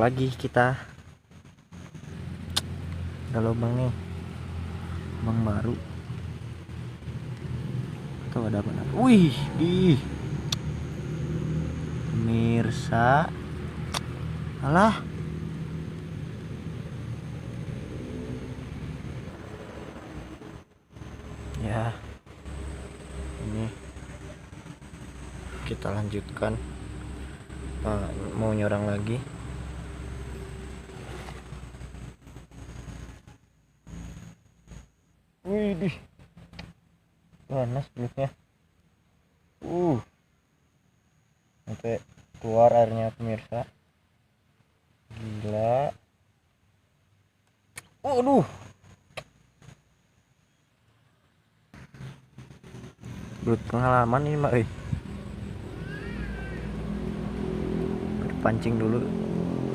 lagi kita. Ada lubang nih, lubang baru. Tuh ada apa? Wih, pemirsa, alah, ya ini kita lanjutkan. Mau nyerang lagi. Wih, panas belutnya. Sampai keluar airnya pemirsa. Gila. Aduh. Belut pengalaman ini, Mak. Pancing dulu.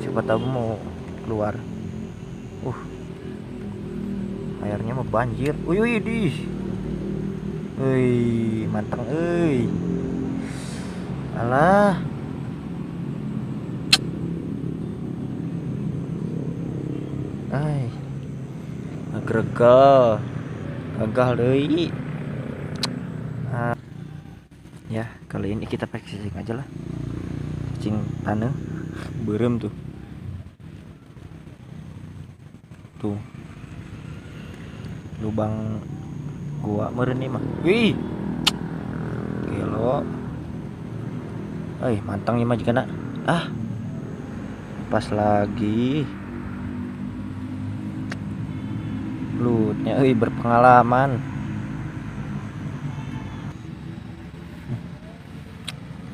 Siapa tahu mau keluar. Airnya mau banjir. Wih, manteng alah. Gregal gagal deui. Ya, kali ini kita pakai cacing aja lah. Cacing tanah berem tuh. Lubang gua meureun mah. Wih. Gelo. Mantang ieu mah jigana. Pas lagi. Belutnya berpengalaman.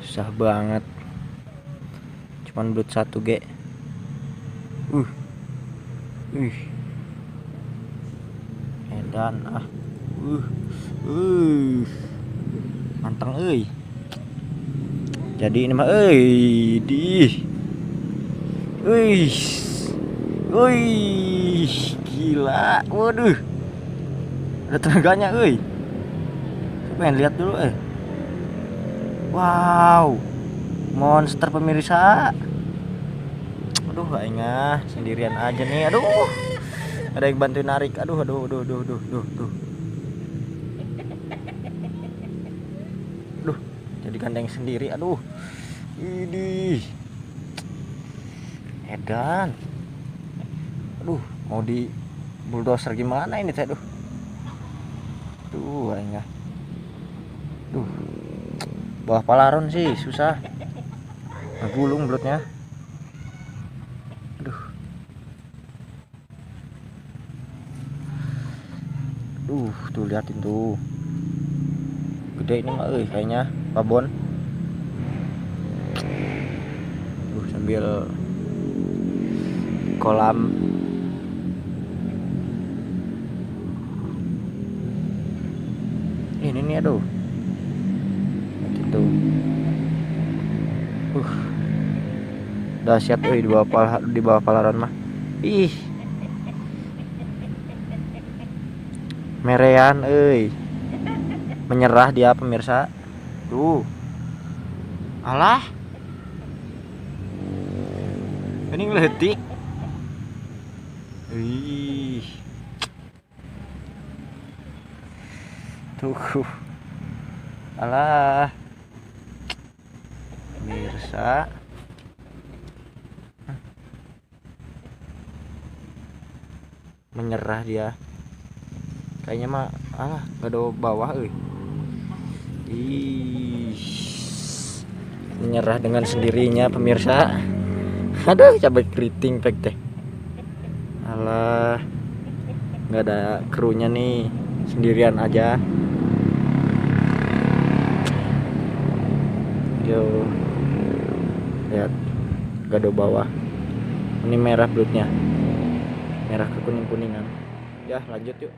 Susah banget. Cuman belut satu ge. Edan manteng jadi ini mah gila. Waduh, ada tenaganya pengen lihat dulu wow, monster pemirsa. Aduh, aingah sendirian aja nih. Aduh, ada yang bantuin narik. Aduh. Jadi gandeng sendiri. Aduh. Ini edan. Aduh, mau di bulldozer gimana ini teh? Aingah. Bawah palaron sih susah. Ngegulung belutnya. Tuh liatin tuh. Gede ini mah kayaknya babon. Sambil kolam. Ini nih, aduh. Liatin tuh. Dahsyat di bawah palaron mah. Merean menyerah dia pemirsa. Alah, ini ngeletik. Alah pemirsa, menyerah dia kayaknya mah. Gak ada bawah menyerah dengan sendirinya pemirsa. Aduh, cabai keriting pek teh. Alah, nggak ada krunya nih, sendirian aja. Yo, lihat, gak ada bawah. Ini merah belutnya, merah ke kuningan. Ya, lanjut yuk.